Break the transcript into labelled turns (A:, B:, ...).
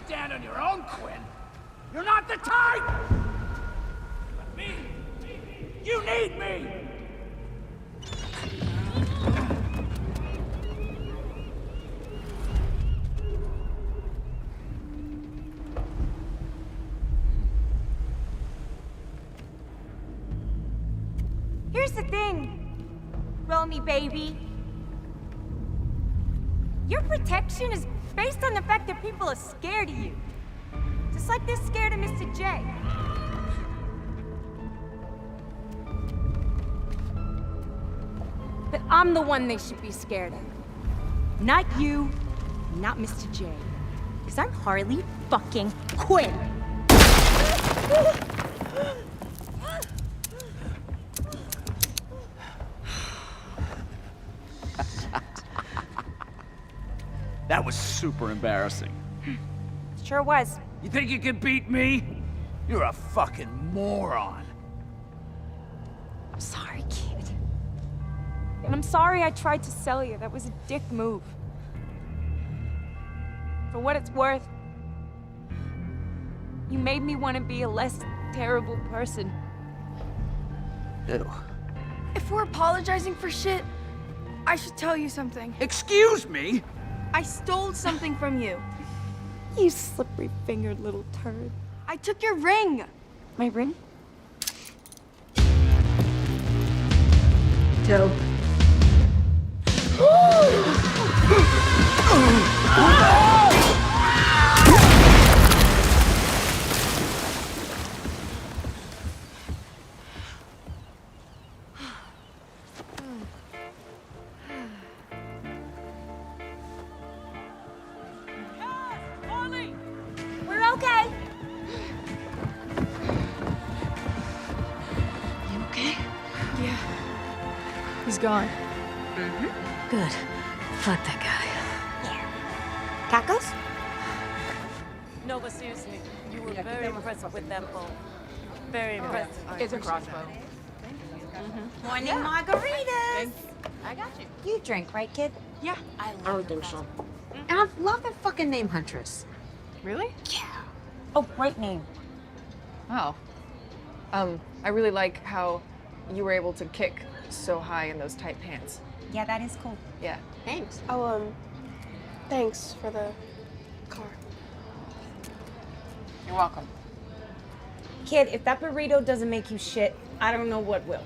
A: stand on your own, Quinn. You're not the type! But me, you need me!
B: Here's the thing, Romy baby. Your protection is based on the fact that people are scared of you. Just like they're scared of Mr. J. But I'm the one they should be scared of. Not you, not Mr. J. Because I'm Harley fucking Quinn.
A: That was super embarrassing.
B: Sure was.
A: You think you can beat me? You're a fucking moron.
B: I'm sorry, kid. And I'm sorry I tried to sell you. That was a dick move. For what it's worth, you made me want to be a less terrible person.
A: Ew.
C: If we're apologizing for shit, I should tell you something.
A: Excuse me?
C: I stole something from you.
B: You slippery-fingered little turd.
C: I took your ring.
B: My ring?
D: Dope.
B: We're okay.
D: You okay?
C: Yeah. He's gone.
D: Good. Fuck that guy.
B: Tacos?
E: No, but seriously, you were very impressive with that bow. Very impressive.
F: It's a crossbow.
B: Morning margaritas.
F: I got you.
D: You drink, right, kid?
C: Yeah.
D: I don't think so. And I love that fucking name, Huntress.
F: Really?
B: Oh, great name.
F: Oh. I really like how you were able to kick so high in those tight pants.
B: Yeah, that is cool.
F: Yeah.
D: Thanks.
G: Oh, thanks for the car.
F: You're welcome.
B: Kid, if that burrito doesn't make you shit, I don't know what will.